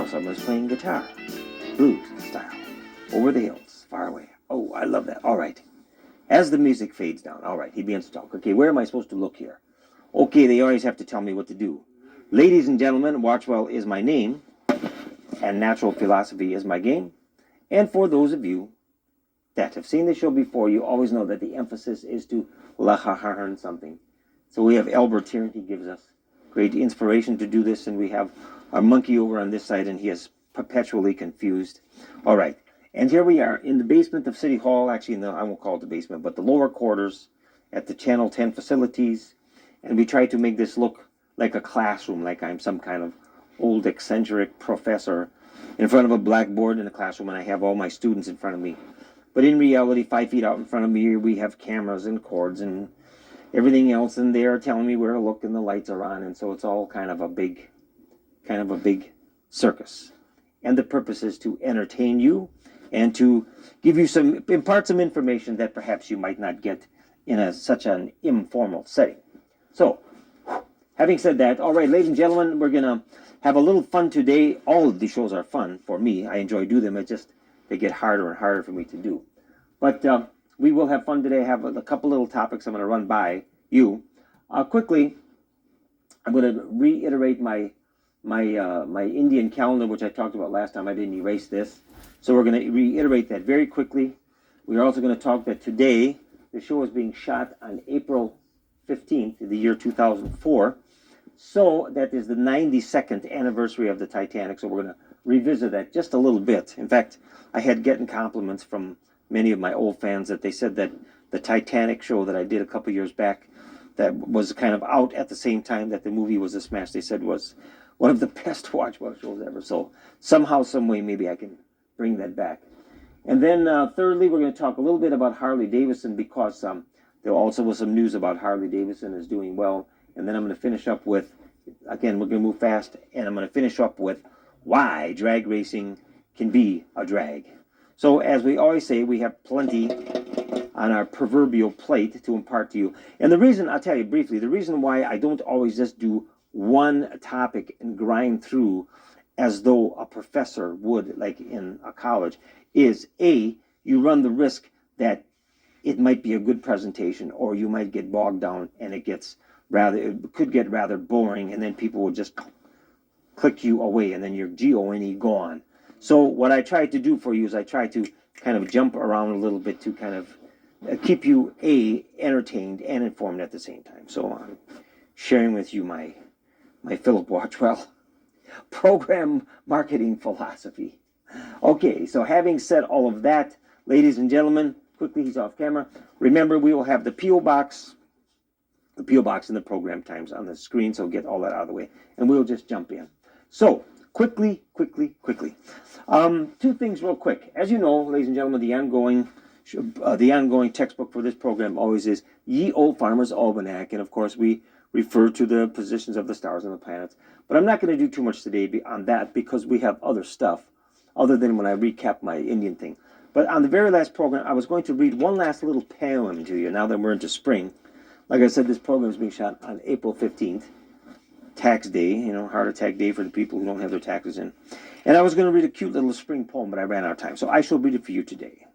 Someone's playing guitar, blues style, over the hills, far away. Oh, I love that. All right. As the music fades down, all right, he begins to talk. Okay, where am I supposed to look here? Okay, they always have to tell me what to do. Ladies and gentlemen, Watchwell is my name, and natural philosophy is my game. And for those of you that have seen the show before, you always know that the emphasis is to learn something. So we have Albert here, and he gives us great inspiration to do this, and we have our monkey over on this side, and he is perpetually confused. All right, and here we are in the basement of City Hall, actually, I won't call it the basement, but the lower quarters at the Channel 10 facilities, and we try to make this look like a classroom, like I'm some kind of old eccentric professor in front of a blackboard in a classroom, and I have all my students in front of me. But in reality, 5 feet out in front of me, we have cameras and cords and everything else, and they are telling me where to look, and the lights are on, and so it's all kind of a big circus. And the purpose is to entertain you and to give you impart some information that perhaps you might not get in such an informal setting. So, having said that, all right, ladies and gentlemen, we're gonna have a little fun today. All of these shows are fun for me. I enjoy doing them. They get harder and harder for me to do. But we will have fun today. I have a couple little topics I'm going to run by you. Quickly, I'm going to reiterate my Indian calendar, which I talked about last time. I didn't erase this. So we're going to reiterate that very quickly. We're also going to talk that today, the show is being shot on April 15th, in the year 2004. So that is the 92nd anniversary of the Titanic. So we're going to revisit that just a little bit. In fact, I had gotten compliments from many of my old fans that they said that the Titanic show that I did a couple years back, that was kind of out at the same time that the movie was a smash, they said was one of the best Watchwell shows ever. So somehow, some way, maybe I can bring that back. And then thirdly, we're going to talk a little bit about Harley Davidson, because there also was some news about Harley Davidson is doing well. And then I'm going to finish up with, again, we're going to move fast, and I'm going to finish up with why drag racing can be a drag. So as we always say, we have plenty on our proverbial plate to impart to you. And the reason, I'll tell you briefly, the reason why I don't always just do one topic and grind through as though a professor would, like in a college, is A, you run the risk that it might be a good presentation, or you might get bogged down and it could get rather boring, and then people will just click you away, and then your GONE gone. So what I try to do for you is I try to kind of jump around a little bit to kind of keep you entertained and informed at the same time. So I'm sharing with you my Philip Watchwell program marketing philosophy. Okay, so having said all of that, ladies and gentlemen, quickly, he's off camera. Remember, we will have the P.O. Box and the program times on the screen, so get all that out of the way, and we'll just jump in. So, quickly. Two things real quick. As you know, ladies and gentlemen, the ongoing textbook for this program always is Ye Old Farmer's Almanac, and of course we refer to the positions of the stars and the planets. But I'm not going to do too much today on that, because we have other stuff, other than when I recap my Indian thing. But on the very last program, I was going to read one last little poem to you, now that we're into spring. Like I said, this program is being shot on April 15th. Tax day, heart attack day for the people who don't have their taxes in. And I was going to read a cute little spring poem, but I ran out of time, so I shall read it for you today.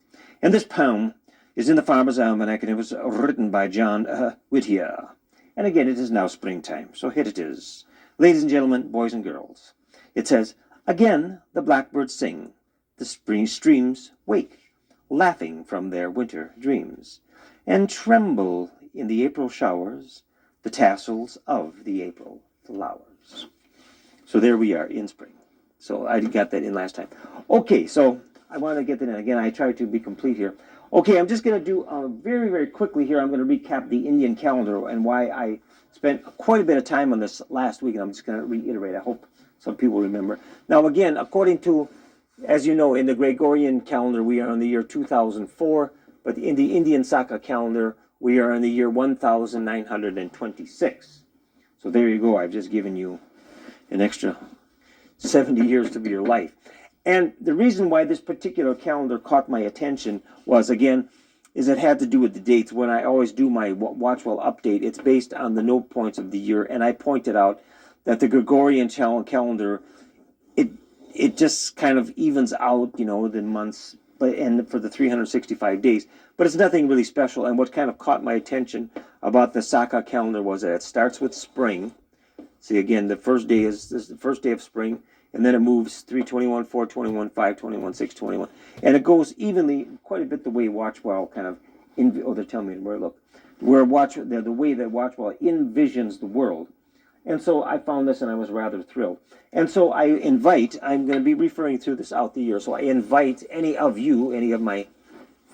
And this poem is in the Farmer's Almanac, and it was written by John Whittier. And again, it is now springtime, so here it is. Ladies and gentlemen, boys and girls, it says, again the blackbirds sing, the spring streams wake, laughing from their winter dreams, and tremble in the April showers, the tassels of the April flowers. So there we are in spring. So I got that in last time. Okay, so I want to get that in. Again, I try to be complete here. Okay, I'm just going to do very, very quickly here. I'm going to recap the Indian calendar and why I spent quite a bit of time on this last week, and I'm just going to reiterate. I hope some people remember. Now, again, according to, as you know, in the Gregorian calendar, we are in the year 2004, but in the Indian Saka calendar, we are in the year 1926. So there you go. I've just given you an extra 70 years to your life. And the reason why this particular calendar caught my attention was, again, is it had to do with the dates. When I always do my Watchwell update, it's based on the no points of the year. And I pointed out that the Gregorian calendar, it it just kind of evens out, you know, the months, but and for the 365 days. But it's nothing really special. And what kind of caught my attention about the Saka calendar was that it starts with spring. See, again, the first day is the first day of spring, and then it moves 3/21, 4/21, 5/21, 6/21, and it goes evenly, quite a bit the way Watchwell kind of, they're telling me where, look, where the way that Watchwell envisions the world. And so I found this and I was rather thrilled. And so I'm going to be referring through this out the year, so I invite any of you, any of my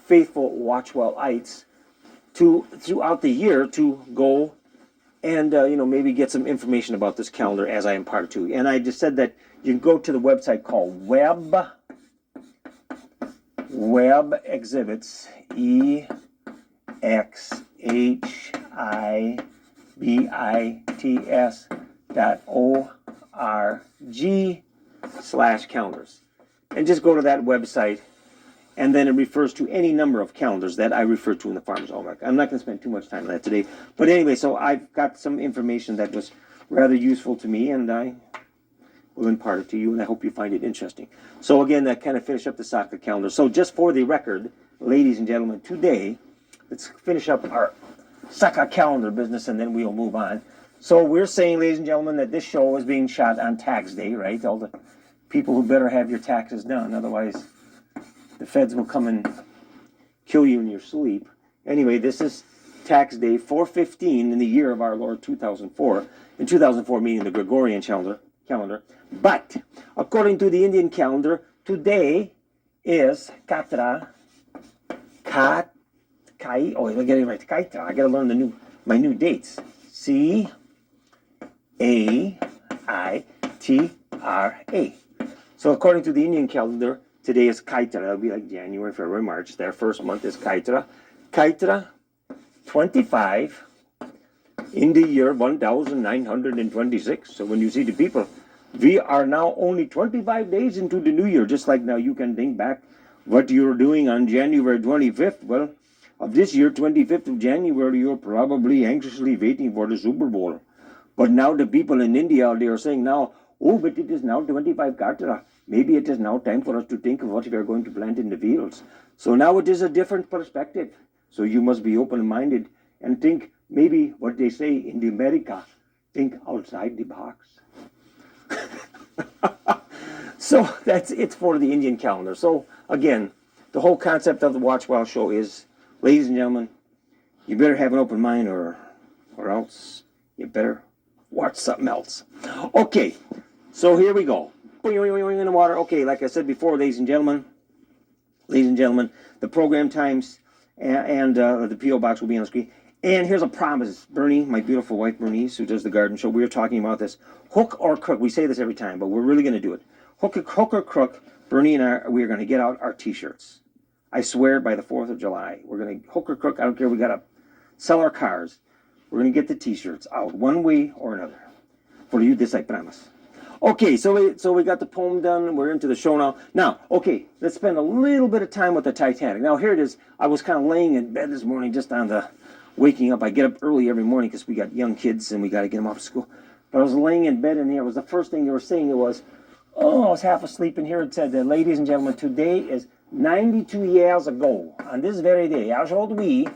faithful Watchwellites, throughout the year to go and maybe get some information about this calendar as I impart it to you. And I just said that you can go to the website called Web Exhibits, EXHIBITS.org/calendars. And just go to that website, and then it refers to any number of calendars that I refer to in the Farmer's Almanac. I'm not going to spend too much time on that today. But anyway, so I've got some information that was rather useful to me, and I will impart it to you, and I hope you find it interesting. So again, that kind of finish up the Saka calendar. So just for the record, ladies and gentlemen, today, let's finish up our Saka calendar business, and then we'll move on. So we're saying, ladies and gentlemen, that this show is being shot on tax day, right? All the people who better have your taxes done, otherwise the feds will come and kill you in your sleep. Anyway, this is tax day 4/15 in the year of our Lord 2004. In 2004 meaning the Gregorian calendar. But according to the Indian calendar, today is Katra. I gotta get it right. Kaitra. I gotta learn my new dates. CAITRA. So according to the Indian calendar, today is Kaitra. That'll be like January, February, March. Their first month is Kaitra. Kaitra 25 in the year 1926. So when you see the people, we are now only 25 days into the new year. Just like now you can think back what you're doing on January 25th. Well, of this year, 25th of January, you're probably anxiously waiting for the Super Bowl. But now the people in India, they are saying now, oh, but it is now 25 Katra. Maybe it is now time for us to think of what we are going to plant in the fields. So now it is a different perspective. So you must be open-minded and think maybe what they say in the America, think outside the box. So that's it for the Indian calendar. So again, the whole concept of the Watchwell show is, ladies and gentlemen, you better have an open mind or else you better watch something else. Okay, so here we go. In the water. Okay, like I said before, ladies and gentlemen, the program times and the P.O. box will be on the screen. And here's a promise. Bernie, my beautiful wife Bernice, who does the garden show, we were talking about this. Hook or crook. We say this every time, but we're really going to do it. Hook or crook, Bernie and we are going to get out our T-shirts. I swear by the 4th of July, we're going to, hook or crook, I don't care, we got to sell our cars. We're going to get the T-shirts out one way or another. For you, this I promise. Okay, so we got the poem done. We're into the show now. Now, okay, let's spend a little bit of time with the Titanic. Now, here it is. I was kind of laying in bed this morning just on the waking up. I get up early every morning because we got young kids and we got to get them off to school. But I was laying in bed and here was the first thing they were saying. It was, I was half asleep, and here it said, ladies and gentlemen, today is 92 years ago, on this very day, how old we,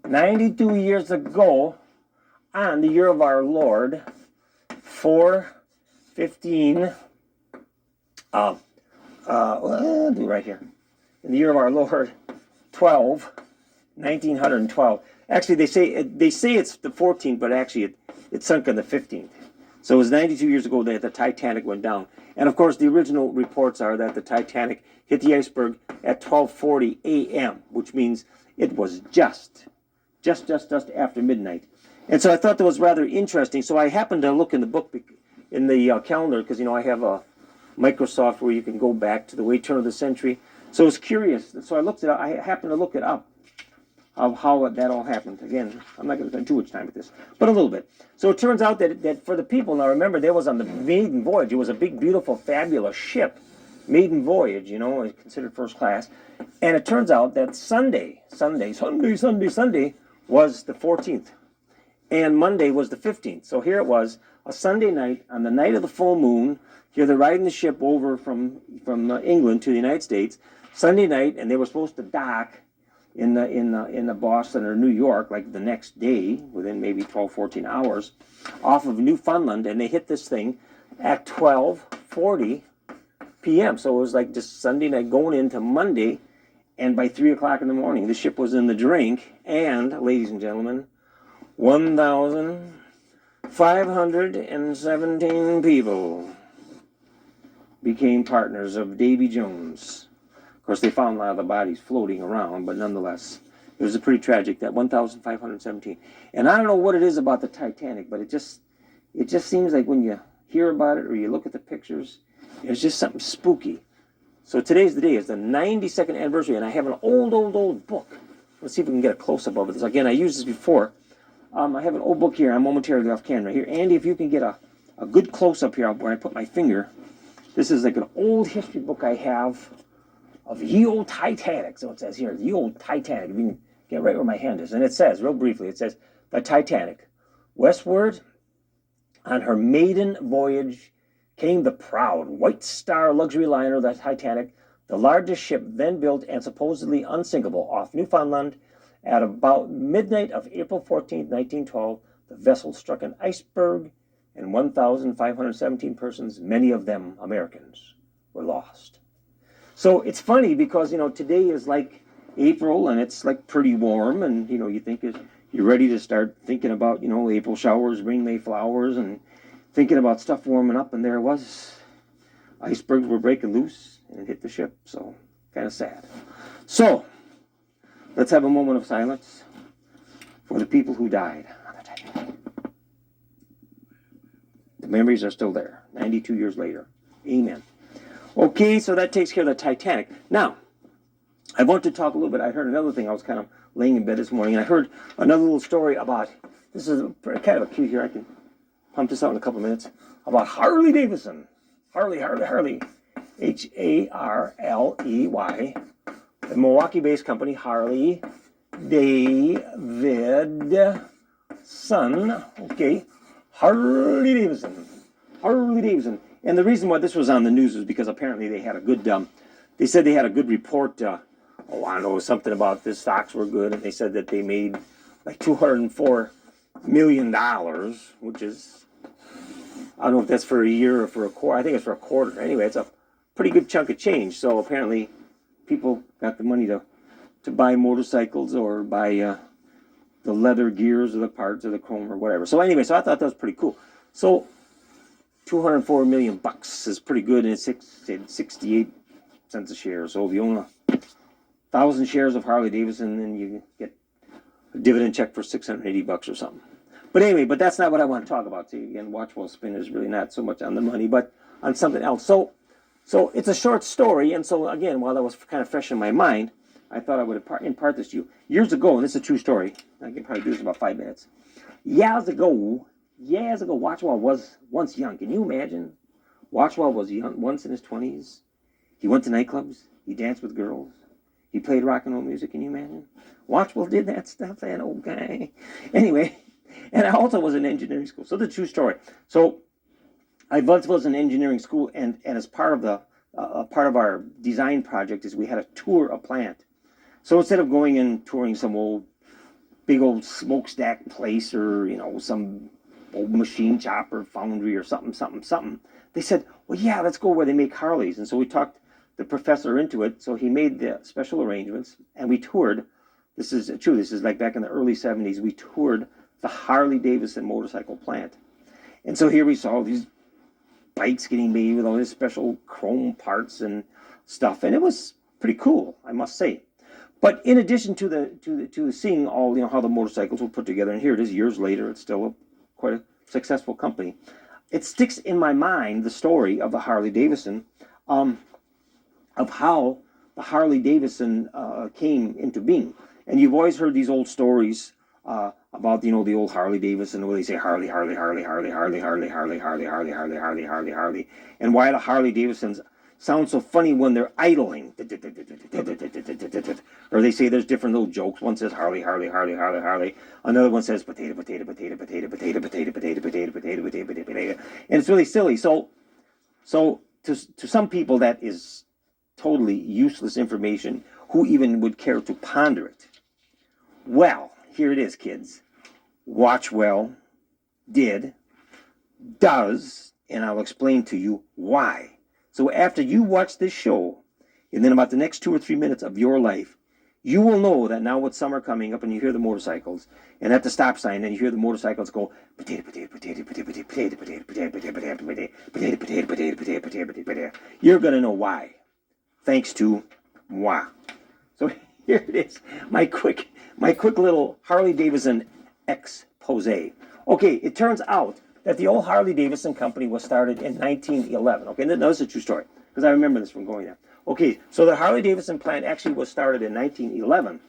92 years ago, on the year of our Lord, 4/15, I'll do right here, in the year of our Lord, 1912. Actually, they say it's the 14th, but actually it sunk on the 15th. So it was 92 years ago that the Titanic went down. And of course, the original reports are that the Titanic hit the iceberg at 12:40 a.m., which means it was just after midnight. And so I thought that was rather interesting. So I happened to look in the book, in the calendar, because, I have a Microsoft where you can go back to the way turn of the century. So I was curious. So I looked it up. I happened to look it up, of how that all happened. Again, I'm not going to spend too much time with this, but a little bit. So it turns out that for the people, now remember, they was on the maiden voyage. It was a big, beautiful, fabulous ship. Maiden voyage, considered first class. And it turns out that Sunday was the 14th. And Monday was the 15th. So here it was, a Sunday night, on the night of the full moon. Here they're riding the ship over from England to the United States, Sunday night, and they were supposed to dock in the Boston or New York like the next day, within maybe 12, 14 hours, off of Newfoundland, and they hit this thing at 12:40 p.m. So it was like just Sunday night going into Monday, and by 3 o'clock in the morning, the ship was in the drink, and, ladies and gentlemen, 1,517 people became partners of Davy Jones. Of course, they found a lot of the bodies floating around, but nonetheless, it was a pretty tragic, that 1,517. And I don't know what it is about the Titanic, but it just seems like when you hear about it or you look at the pictures, it's just something spooky. So today's the day. It's the 92nd anniversary, and I have an old book. Let's see if we can get a close-up of it. Again, I used this before. I have an old book here. I'm momentarily off camera. Here, Andy, if you can get a good close-up here where I put my finger. This is like an old history book I have of ye old Titanic. So it says here, the old Titanic. If you can get right where my hand is. And it says, real briefly, it says, the Titanic. Westward on her maiden voyage came the proud White Star luxury liner, the Titanic, the largest ship then built and supposedly unsinkable off Newfoundland. At about midnight of April 14, 1912, the vessel struck an iceberg, and 1,517 persons, many of them Americans, were lost. So it's funny because, today is like April, and it's like pretty warm, and, you think you're ready to start thinking about, April showers bring May flowers, and thinking about stuff warming up, and there it was. Icebergs were breaking loose, and it hit the ship, so kind of sad. So, let's have a moment of silence for the people who died on the Titanic. The memories are still there, 92 years later. Amen. Okay, so that takes care of the Titanic. Now, I want to talk a little bit. I heard another thing. I was kind of laying in bed this morning, and I heard another little story about, this is kind of a cute here. I can pump this out in a couple of minutes, about Harley Davidson. Harley. Harley. Harley. The Milwaukee-based company, Harley Davidson. Okay. Harley Davidson. And the reason why this was on the news is because apparently they had a good, they said they had a good report. I don't know, something about the stocks were good, and they said that they made like $204 million, which is, I don't know if that's for a year or for a quarter. I think it's for a quarter. Anyway, it's a pretty good chunk of change. So apparently people got the money to buy motorcycles or buy the leather gears or the parts or the chrome or whatever. So anyway, so I thought that was pretty cool. So $204 million is pretty good, and it's 68 cents a share. So if you own 1,000 shares of Harley Davidson, then you get a dividend check for $680 or something. But anyway, but that's not what I want to talk about. See, again, Watchwell spin is really not so much on the money, but on something else. So it's a short story, and so again, while that was kind of fresh in my mind, I thought I would impart this to you. Years ago, and this is a true story, I can probably do this in about 5 minutes. Years ago, Watchwell was once young. Can you imagine? Watchwell was young, once in his 20s. He went to nightclubs. He danced with girls. He played rock and roll music. Can you imagine? Watchwell did that stuff, that old guy. Anyway, and I also was in engineering school. So the true story. So I once was in engineering school, and as part of our design project is we had to tour a plant. So instead of going and touring some big old smokestack place or, some old machine shop or foundry or something, they said, well, yeah, let's go where they make Harleys. And so we talked the professor into it. So he made the special arrangements, and we toured. This is true. This is like back in the early 70s. We toured the Harley Davidson motorcycle plant. And so here we saw all these bikes getting made with all these special chrome parts and stuff. And it was pretty cool, I must say. But in addition to seeing all, how the motorcycles were put together, and here it is years later, it's still quite a successful company. It sticks in my mind the story of the Harley Davidson, of how the Harley Davidson came into being. And you've always heard these old stories about, the old Harley Davidson, where they say Harley, and why the Harley Davidsons sound so funny when they're idling. Or they say there's different little jokes. One says Harley, Harley, Harley, Harley, Harley. Another one says potato, potato, potato, potato, potato, potato, potato, potato, potato, potato, potato, potato. And it's really silly. So to some people that is totally useless information. Who even would care to ponder it? Well, here it is, kids. Watchwell does, and I'll explain to you why. So after you watch this show, and then about the next 2 or 3 minutes of your life, you will know that now with summer coming up and you hear the motorcycles, and at the stop sign, and you hear the motorcycles go potato, potato, potato, potato, potato, potato, potato, potato, potato, potato, potato, potato, potato, potato, potato, potato, potato. You're gonna know why, thanks to moi. So here it is, my quick little Harley Davidson expose. Okay, it turns out that the old Harley Davidson company was started in 1911. Okay, now this is a true story, because I remember this from going there. Okay, so the Harley Davidson plant actually was started in 1911.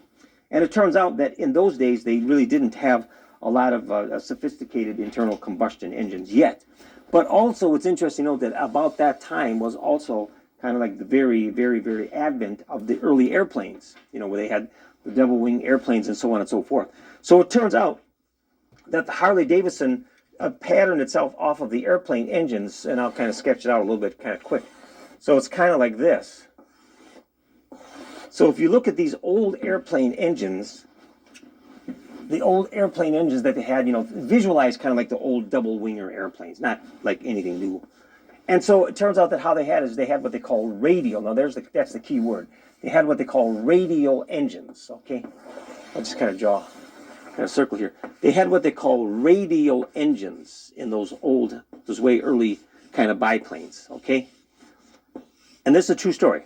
And it turns out that in those days, they really didn't have a lot of sophisticated internal combustion engines yet. But also, what's interesting to note that about that time was also kind of like the very, very, very advent of the early airplanes, you know, where they had the double-wing airplanes and so on and so forth. So it turns out that the Harley Davidson patterned itself off of the airplane engines, and I'll kind of sketch it out a little bit kind of quick. So it's kind of like this. So if you look at these old airplane engines, the old airplane engines that they had, you know, visualized kind of like the old double-winger airplanes, not like anything new. And so it turns out that how they had is they had what they call radial. Now that's the key word. They had what they call radial engines, okay? I'll just kind of draw kind of circle here. They had what they call radial engines in those way early kind of biplanes, okay? And this is a true story.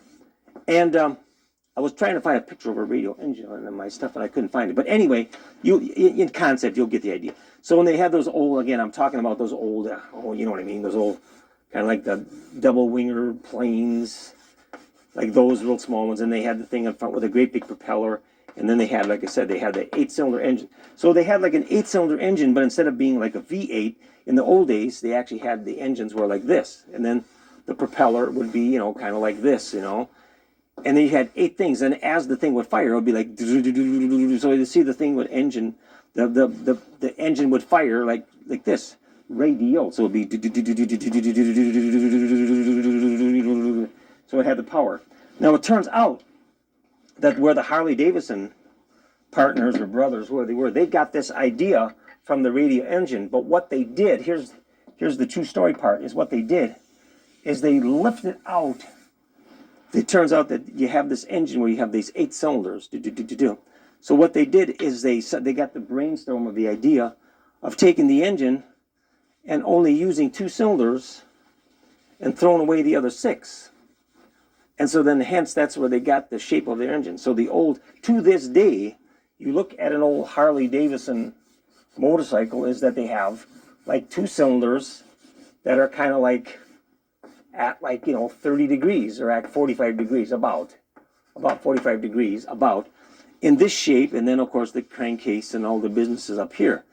And I was trying to find a picture of a radial engine in my stuff, and I couldn't find it. But anyway, in concept, you'll get the idea. So when they had those old, again, I'm talking about those old, you know what I mean, those old, kind of like the double-winger planes, like those real small ones, and they had the thing in front with a great big propeller, and then they had, like I said, they had the 8-cylinder engine. So they had like an 8-cylinder engine, but instead of being like a V8, in the old days, they actually had the engines were like this, and then the propeller would be, you know, kind of like this, you know. And then you had 8 things, and as the thing would fire, it would be like, so you see the thing would engine, the engine would fire like this, radial. So it would be, so it had the power. Now it turns out that where the Harley Davidson partners or brothers, where they got this idea from the radial engine. But what they did, here's the true story part, is what they did is they lifted out. It turns out that you have this engine where you have these 8 cylinders. So what they did is they got the brainstorm of the idea of taking the engine and only using 2 cylinders and throwing away the other 6. And so then hence that's where they got the shape of their engine. So the old, to this day, you look at an old Harley Davidson motorcycle, is that they have like 2 cylinders that are kind of like at like, you know, 30 degrees or at 45 degrees, about 45 degrees, in this shape, and then of course the crankcase and all the businesses up here.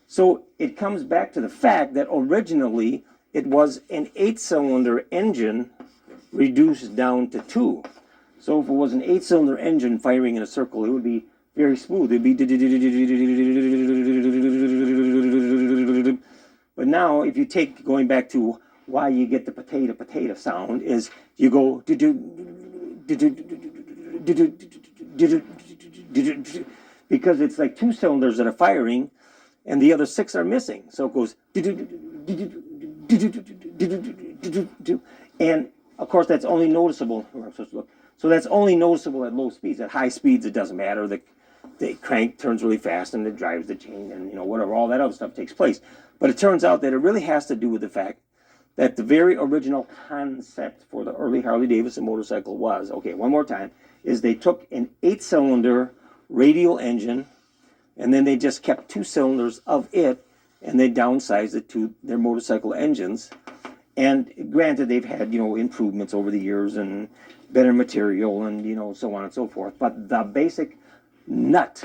So it comes back to the fact that originally it was an 8-cylinder engine reduced down to 2. So if it was an 8-cylinder engine firing in a circle, it would be very smooth. It'd be, but now if you take, going back to why you get the potato sound, is you go because it's like 2 cylinders that are firing and the other 6 are missing. So it goes, and of course that's only noticeable, so that's only noticeable at low speeds. At high speeds it doesn't matter. The crank turns really fast and it drives the chain, and you know, whatever, all that other stuff takes place. But it turns out that it really has to do with the fact that the very original concept for the early Harley Davidson motorcycle was, okay, one more time, is they took an 8-cylinder radial engine and then they just kept 2 cylinders of it and they downsized it to their motorcycle engines. And granted, they've had, you know, improvements over the years and better material and, you know, so on and so forth. But the basic nut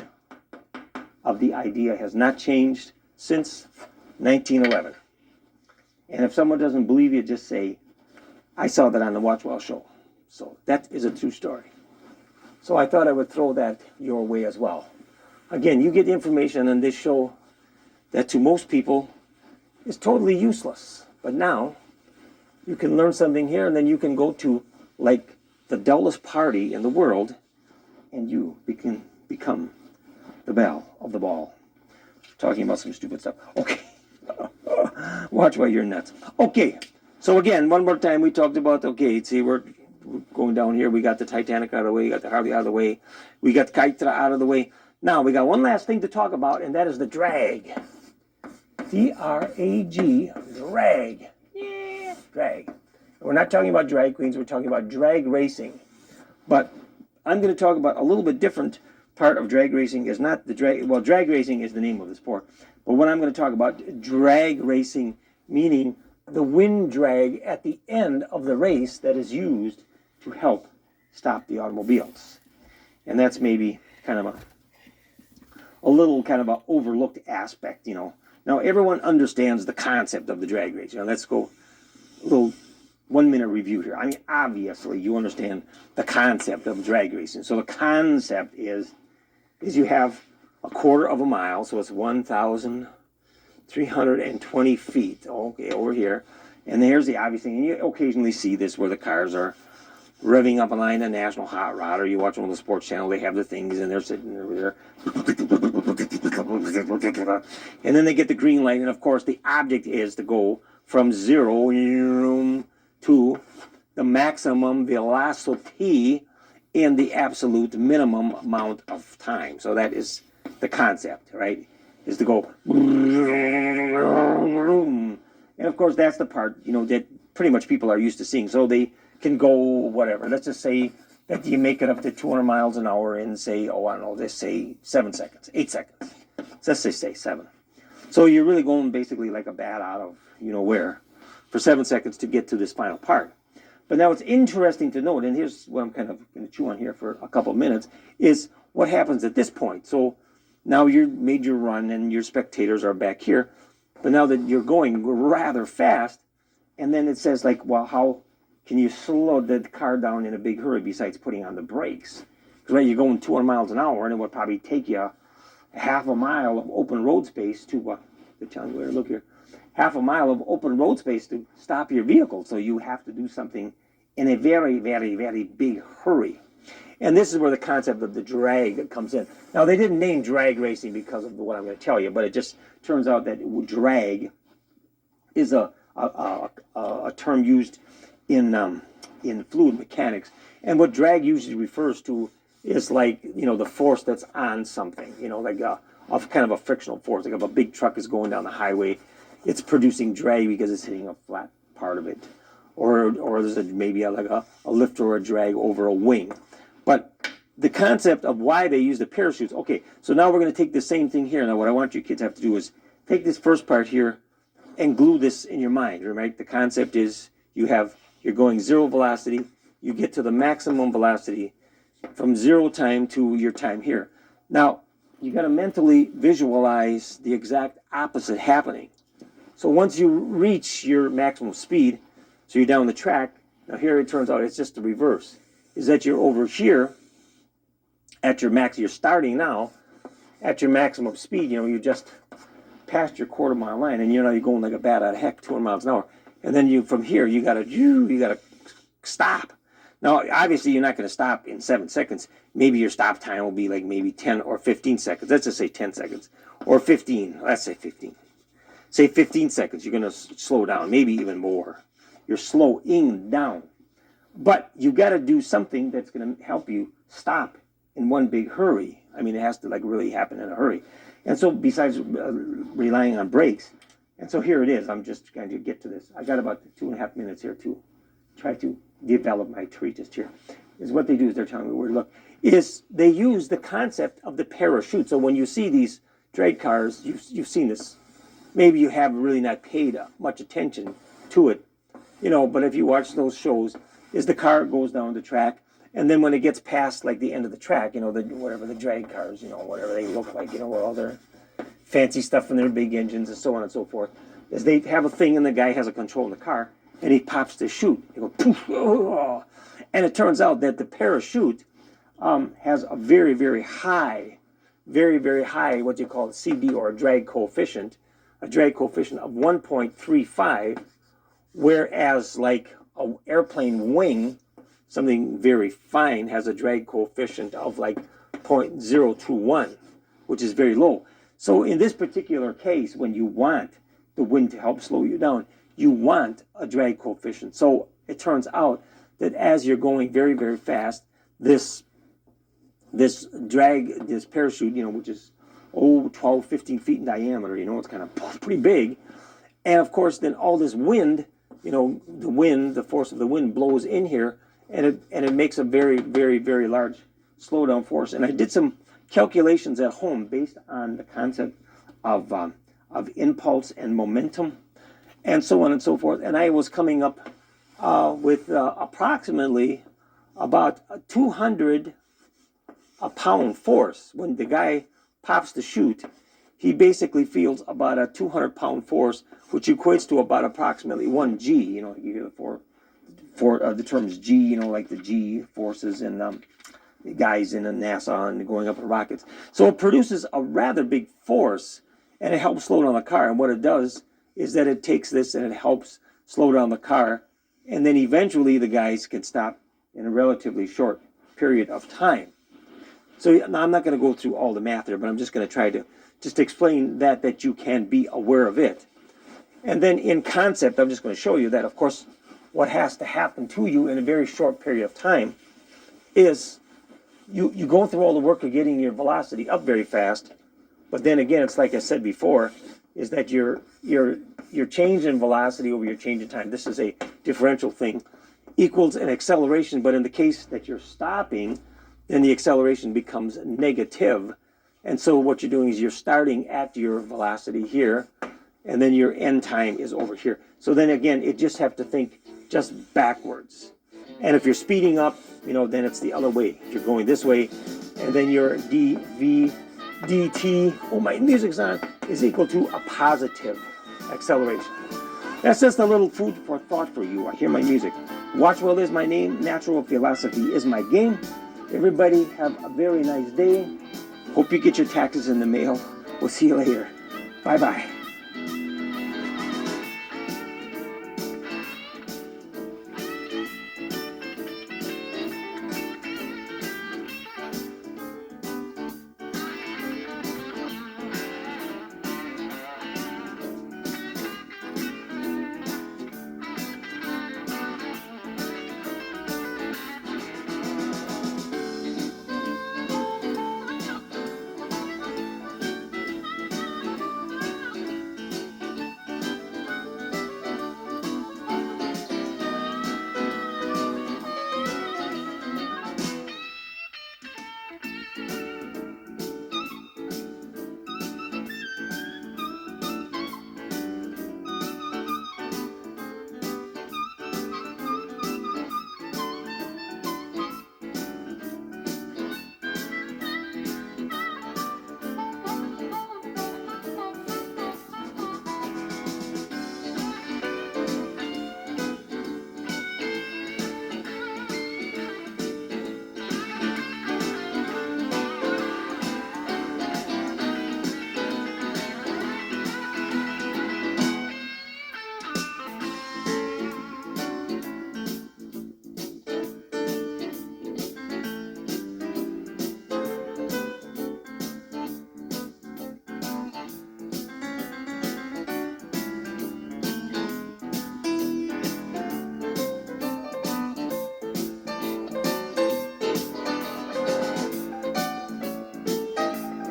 of the idea has not changed since 1911. And if someone doesn't believe you, just say, I saw that on the Watchwell show. So that is a true story. So I thought I would throw that your way as well. Again, you get information on this show that to most people is totally useless. But now you can learn something here, and then you can go to like the dullest party in the world, and you can become the belle of the ball. Talking about some stupid stuff. Okay. Watch while you're nuts. Okay. So again, one more time, we talked about, okay, see, we're going down here. We got the Titanic out of the way. We got the Harley out of the way. We got Kaitra out of the way. Now, we got one last thing to talk about, and that is the drag. D-R-A-G, drag. Yeah, drag. We're not talking about drag queens. We're talking about drag racing. But I'm going to talk about a little bit different part of drag racing. Is not the drag. Well, drag racing is the name of the sport. But what I'm going to talk about, drag racing, meaning the wind drag at the end of the race that is used to help stop the automobiles. And that's maybe kind of a little kind of an overlooked aspect, you know. Now, everyone understands the concept of the drag race. You know, let's go a little 1 minute review here. I mean, obviously, you understand the concept of drag racing. So the concept is you have a quarter of a mile, so it's 1,320 feet. Okay, over here. And there's the obvious thing. And you occasionally see this where the cars are revving up a line of National Hot Rod, or you watch one of the sports channel, they have the things, and they're sitting over there. And then they get the green light, and of course the object is to go from 0 to the maximum velocity in the absolute minimum amount of time. So that is the concept, right? Is to go. And of course that's the part, you know, that pretty much people are used to seeing. So they can go whatever. Let's just say that you make it up to 200 miles an hour in, say, oh, I don't know, let's say 7 seconds, 8 seconds. Let's just say 7. So you're really going basically like a bat out of, you know, where for 7 seconds to get to this final part. But now it's interesting to note, and here's what I'm kind of going to chew on here for a couple of minutes, is what happens at this point. So now you made your run and your spectators are back here, but now that you're going rather fast, and then it says like, well, how can you slow the car down in a big hurry besides putting on the brakes? Because right, you're going 200 miles an hour, and it would probably take you half a mile of open road space to, look here, half a mile of open road space to stop your vehicle. So you have to do something in a very, very, very big hurry. And this is where the concept of the drag comes in. Now, they didn't name drag racing because of what I'm going to tell you, but it just turns out that drag is a term used in fluid mechanics. And what drag usually refers to is like, you know, the force that's on something, you know, like a kind of a frictional force. Like if a big truck is going down the highway, it's producing drag because it's hitting a flat part of it. Or there's maybe like a lift or a drag over a wing. But the concept of why they use the parachutes, okay, so now we're going to take the same thing here. Now what I want you kids to have to do is take this first part here and glue this in your mind, right? The concept is you're going 0 velocity, you get to the maximum velocity from 0 time to your time here. Now, you got to mentally visualize the exact opposite happening. So once you reach your maximum speed, so you're down the track, now here it turns out it's just the reverse. Is that you're over here at your max, you're starting now at your maximum speed, you know, you just passed your quarter mile line, and you're going like a bat out of heck, 200 miles an hour. And then from here, you gotta stop. Now, obviously, you're not going to stop in 7 seconds. Maybe your stop time will be like maybe 10 or 15 seconds. Let's just say 10 seconds. Or 15. Let's say 15. Say 15 seconds. You're going to slow down. Maybe even more. You're slowing down. But you got to do something that's going to help you stop in one big hurry. I mean, it has to like really happen in a hurry. And so besides relying on brakes, and so here it is. I'm just going to get to this. I got about 2.5 minutes here to try to develop my treatise here. Is what they do is they're telling me where to look. Is they use the concept of the parachute. So when you see these drag cars, you've seen this. Maybe you have really not paid much attention to it, you know. But if you watch those shows, is the car goes down the track, and then when it gets past like the end of the track, you know, whatever the drag cars, you know, whatever they look like, you know, with all their fancy stuff and their big engines and so on and so forth, is they have a thing and the guy has a control in the car, and he pops the chute. He goes poof, oh, and it turns out that the parachute has a very, very high, what you call a CD, or a drag coefficient of 1.35, whereas like an airplane wing, something very fine, has a drag coefficient of like 0.021, which is very low. So in this particular case, when you want the wind to help slow you down, you want a drag coefficient. So it turns out that as you're going very, very fast, this parachute, which is 12, 15 feet in diameter, it's kind of pretty big. And of course, then all this wind, the force of the wind blows in here, and it makes a very, very, very large slowdown force. And I did some calculations at home based on the concept of impulse and momentum, and so on and so forth. And I was coming up with approximately about 200 a pound force. When the guy pops the chute, he basically feels about a 200-pound force, which equates to about approximately 1 G. You hear the terms G, like the G forces and the guys in NASA and going up in rockets. So it produces a rather big force, and it helps slow down the car. And what it does is that it takes this and it helps slow down the car, and then eventually the guys can stop in a relatively short period of time. So now I'm not going to go through all the math there, but I'm just going to try to just explain that you can be aware of it. And then in concept, I'm just going to show you that, of course, what has to happen to you in a very short period of time is you go through all the work of getting your velocity up very fast, but then again, it's like I said before, is that your change in velocity over your change in time, this is a differential thing, equals an acceleration. But in the case that you're stopping, then the acceleration becomes negative. And so what you're doing is you're starting at your velocity here, and then your end time is over here. So then again, you just have to think just backwards. And if you're speeding up, then it's the other way. If you're going this way, and then your dv dt, my music's on, is equal to a positive acceleration. That's just a little food for thought for you. I hear my music. Watchwell is my name. Natural philosophy is my game. Everybody have a very nice day. Hope you get your taxes in the mail. We'll see you later. Bye-bye.